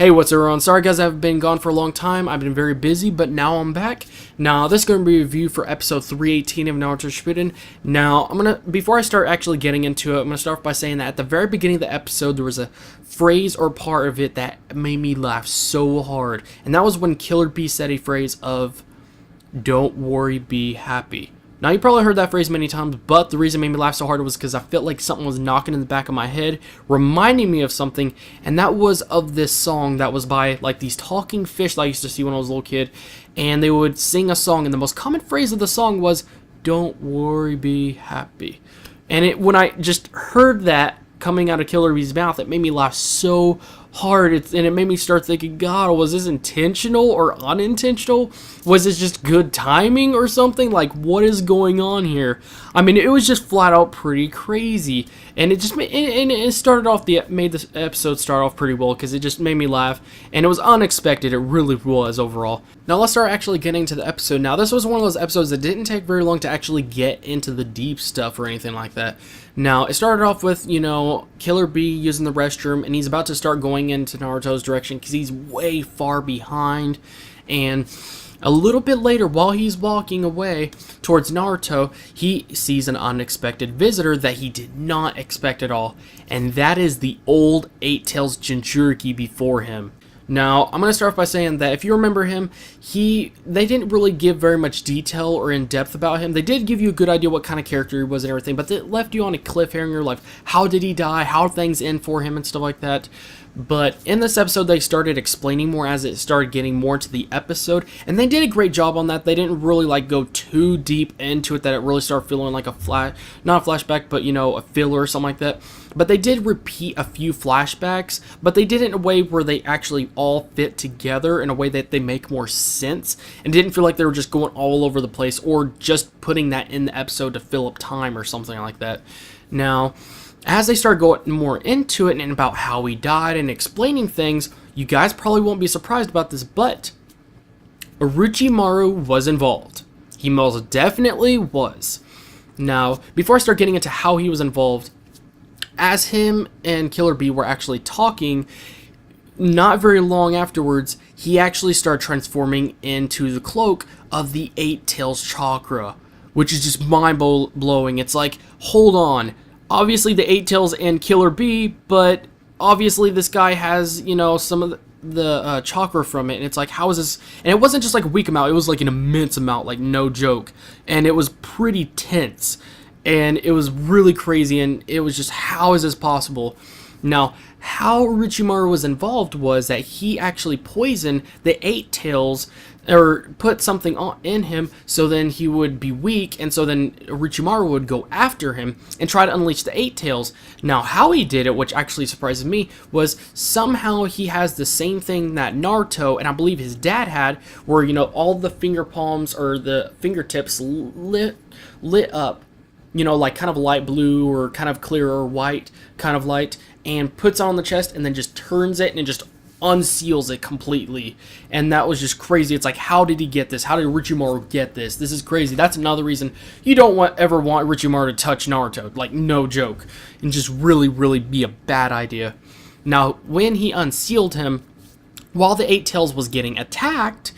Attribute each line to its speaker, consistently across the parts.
Speaker 1: Hey, what's everyone? Sorry guys, I've been gone for a long time. I've been very busy, but now I'm back. Now, this is going to be a review for episode 318 of Naruto Shippuden. Now, before I start actually getting into it, I'm going to start off by saying that at the very beginning of the episode, there was a phrase or part of it that made me laugh so hard. And that was when Killer Bee said a phrase of, "Don't worry, be happy." Now, you probably heard that phrase many times, but the reason it made me laugh so hard was because I felt like something was knocking in the back of my head, reminding me of something, and that was of this song that was by, like, these talking fish that I used to see when I was a little kid, and they would sing a song, and the most common phrase of the song was, "Don't worry, be happy." And when I just heard that coming out of Killer Bee's mouth, it made me laugh so hard, and it made me start thinking, God, was this intentional or unintentional? Was this just good timing or something? Like, what is going on here? I mean, it was just flat out pretty crazy, and it started off made the episode start off pretty well because it just made me laugh, and it was unexpected. It really was overall. Now let's start actually getting to the episode. Now, this was one of those episodes that didn't take very long to actually get into the deep stuff or anything like that. Now, it started off with, Killer Bee using the restroom, and he's about to start going into Naruto's direction because he's way far behind. And a little bit later, while he's walking away towards Naruto, he sees an unexpected visitor that he did not expect at all, and that is the old Eight Tails Jinchuriki before him. Now, I'm going to start off by saying that if you remember him, they didn't really give very much detail or in-depth about him. They did give you a good idea what kind of character he was and everything, but it left you on a cliffhanger, like how did he die, how things end for him and stuff like that. But in this episode, they started explaining more as it started getting more into the episode, and they did a great job on that. They didn't really go too deep into it that it really started feeling like not a flashback, but a filler or something like that. But they did repeat a few flashbacks, but they did it in a way where they actually all fit together in a way that they make more sense, and didn't feel like they were just going all over the place or just putting that in the episode to fill up time or something like that. Now, as they start going more into it and about how he died and explaining things, you guys probably won't be surprised about this, but Orochimaru was involved. He most definitely was. Now, before I start getting into how he was involved, as him and Killer Bee were actually talking, not very long afterwards, he actually started transforming into the cloak of the Eight Tails chakra, which is just mind-blowing. It's like, hold on. Obviously, the Eight Tails and Killer Bee, but obviously this guy has, some of the chakra from it, and it's like, how is this? And it wasn't just like a weak amount, it was like an immense amount, like no joke, and it was pretty tense, and it was really crazy, and it was just, how is this possible? Now, how Orochimaru was involved was that he actually poisoned the Eight Tails, or put something in him, so then he would be weak, and so then Orochimaru would go after him and try to unleash the Eight Tails. Now, how he did it, which actually surprises me, was somehow he has the same thing that Naruto, and I believe his dad had, where, all the finger palms, or the fingertips lit up, like kind of light blue, or kind of clear or white kind of light, and puts it on the chest, and then just turns it, and it just unseals it completely. And that was just crazy. It's like, how did he get this? How did Orochimaru get this? This is crazy. That's another reason you don't ever want Orochimaru to touch Naruto. Like, no joke. And just really, really be a bad idea. Now, when he unsealed him, while the Eight Tails was getting attacked,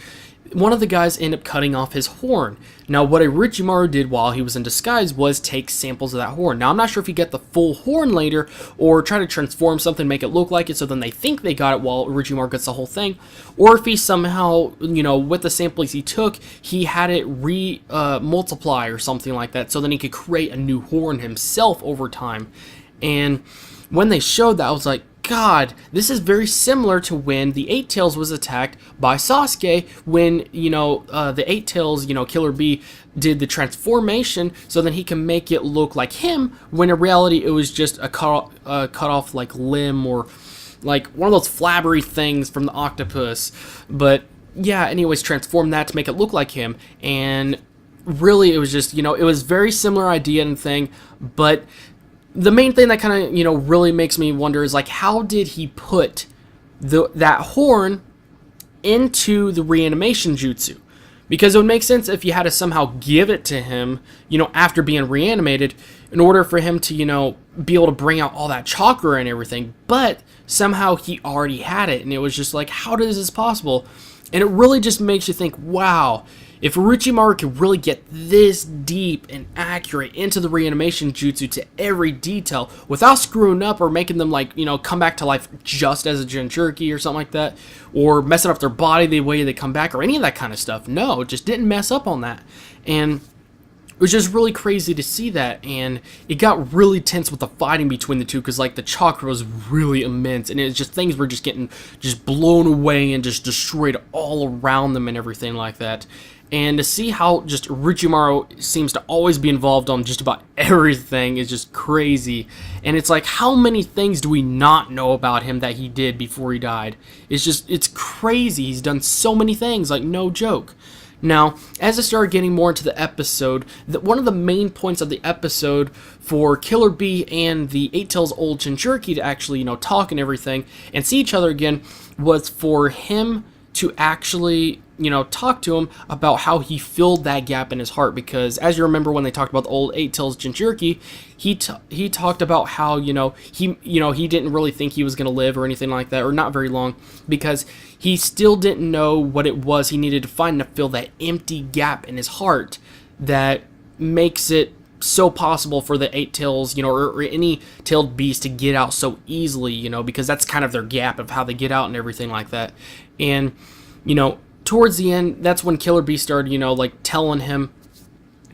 Speaker 1: one of the guys ended up cutting off his horn. Now, what Orochimaru did while he was in disguise was take samples of that horn. Now, I'm not sure if he got the full horn later, or try to transform something, make it look like it, so then they think they got it while Orochimaru gets the whole thing, or if he somehow, with the samples he took, he had it multiply or something like that, so then he could create a new horn himself over time. And when they showed that, I was like, God, this is very similar to when the Eight Tails was attacked by Sasuke, when, the Eight Tails, Killer Bee, did the transformation so then he can make it look like him, when in reality it was just a cut off like limb, or like one of those flabbery things from the octopus. But yeah, anyways, transform that to make it look like him, and really it was just, it was very similar idea and thing, but the main thing that kind of, really makes me wonder is, like, how did he put that horn into the reanimation jutsu? Because it would make sense if you had to somehow give it to him, after being reanimated, in order for him to, be able to bring out all that chakra and everything. But somehow he already had it, and it was just like, how is this possible? And it really just makes you think, wow, if Orochimaru could really get this deep and accurate into the reanimation jutsu to every detail without screwing up or making them, like, come back to life just as a Jinchuriki or something like that, or messing up their body the way they come back or any of that kind of stuff. No, it just didn't mess up on that. And it was just really crazy to see that, and it got really tense with the fighting between the two, because like the chakra was really immense, and it was just, things were just getting just blown away and just destroyed all around them and everything like that. And to see how just Orochimaru seems to always be involved on just about everything is just crazy. And it's like, how many things do we not know about him that he did before he died? It's crazy. He's done so many things, like, no joke. Now, as I started getting more into the episode, one of the main points of the episode for Killer Bee and the Eight Tails old Jinchuriki to actually, talk and everything and see each other again was for him to actually, talk to him about how he filled that gap in his heart. Because as you remember, when they talked about the old Eight Tails Jinchuriki, he talked about how, he didn't really think he was going to live or anything like that, or not very long, because he still didn't know what it was he needed to find to fill that empty gap in his heart that makes it so possible for the Eight Tails, or any tailed beast to get out so easily, because that's kind of their gap of how they get out and everything like that. And, towards the end, that's when Killer Bee started, like telling him,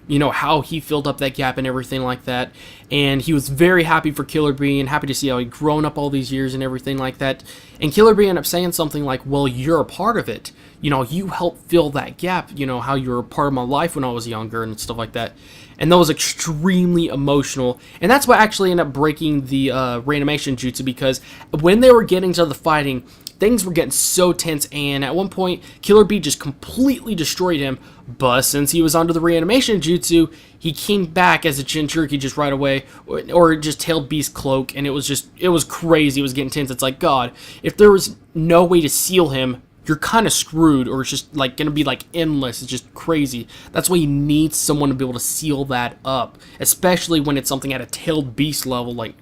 Speaker 1: how he filled up that gap and everything like that. And he was very happy for Killer Bee and happy to see how he'd grown up all these years and everything like that. And Killer Bee ended up saying something like, well, you're a part of it. You helped fill that gap, how you were a part of my life when I was younger and stuff like that. And that was extremely emotional. And that's what actually ended up breaking the reanimation jutsu, because when they were getting to the fighting, things were getting so tense, and at one point, Killer Bee just completely destroyed him. But since he was under the reanimation jutsu, he came back as a Jinchuriki just right away, or just tailed Beast cloak, and it was crazy. It was getting tense. It's like, God, if there was no way to seal him, you're kind of screwed, or it's just like gonna be like endless. It's just crazy. That's why you need someone to be able to seal that up, especially when it's something at a tailed beast level, like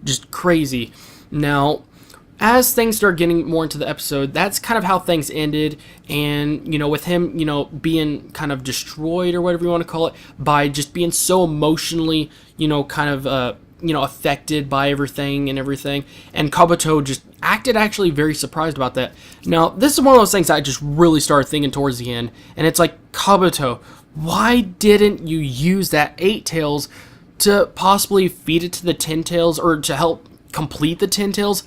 Speaker 1: just crazy. Now, as things start getting more into the episode, that's kind of how things ended. And, with him, being kind of destroyed, or whatever you want to call it, by just being so emotionally, kind of, affected by everything. And Kabuto just acted actually very surprised about that. Now, this is one of those things I just really started thinking towards the end. And it's like, Kabuto, why didn't you use that Eight Tails to possibly feed it to the Ten Tails, or to help complete the Ten Tails?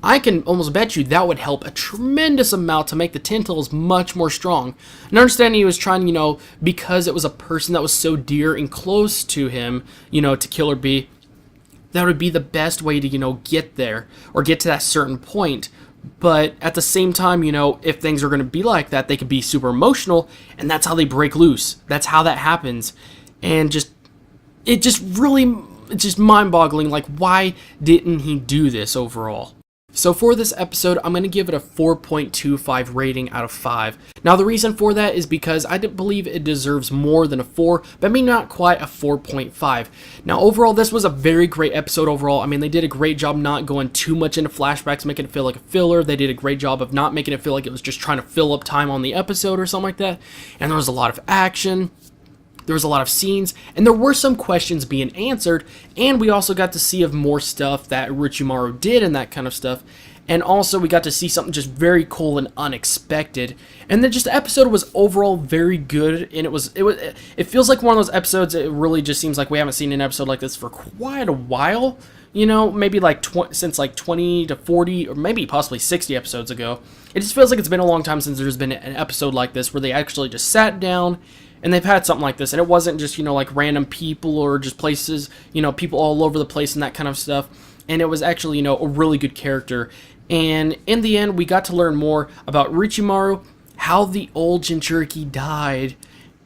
Speaker 1: I can almost bet you that would help a tremendous amount to make the Ten Tails much more strong. And understanding he was trying, because it was a person that was so dear and close to him, to Killer Bee, that would be the best way to, get there, or get to that certain point. But at the same time, if things are going to be like that, they could be super emotional, and that's how they break loose. That's how that happens. And it's just mind-boggling, like, why didn't he do this overall? So for this episode, I'm going to give it a 4.25 rating out of 5. Now, the reason for that is because I believe it deserves more than a 4, but maybe not quite a 4.5. Now, overall, this was a very great episode overall. I mean, they did a great job not going too much into flashbacks, making it feel like a filler. They did a great job of not making it feel like it was just trying to fill up time on the episode or something like that. And there was a lot of action. There was a lot of scenes, and there were some questions being answered, and we also got to see of more stuff that Orochimaru did and that kind of stuff. And also we got to see something just very cool and unexpected. And then just the episode was overall very good, and it feels like one of those episodes. It really just seems like we haven't seen an episode like this for quite a while. Maybe like since like 20 to 40 or maybe possibly 60 episodes ago. It just feels like it's been a long time since there's been an episode like this where they actually just sat down and they've had something like this, and it wasn't just, like random people or just places, people all over the place and that kind of stuff. And it was actually, a really good character. And in the end, we got to learn more about Orochimaru, how the old Jinchuriki died,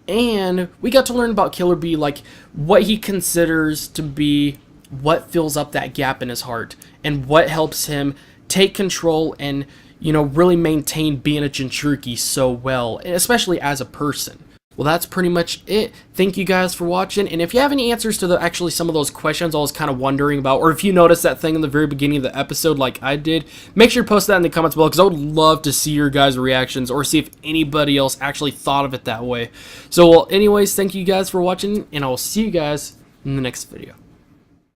Speaker 1: and we got to learn about Killer Bee, like what he considers to be what fills up that gap in his heart, and what helps him take control and, really maintain being a Jinchuriki so well, especially as a person. well, that's pretty much it. Thank you guys for watching, and if you have any answers to actually some of those questions I was kind of wondering about, or if you noticed that thing in the very beginning of the episode like I did, make sure to post that in the comments below, because I would love to see your guys' reactions, or see if anybody else actually thought of it that way. So, well, anyways, thank you guys for watching, and I will see you guys in the next video.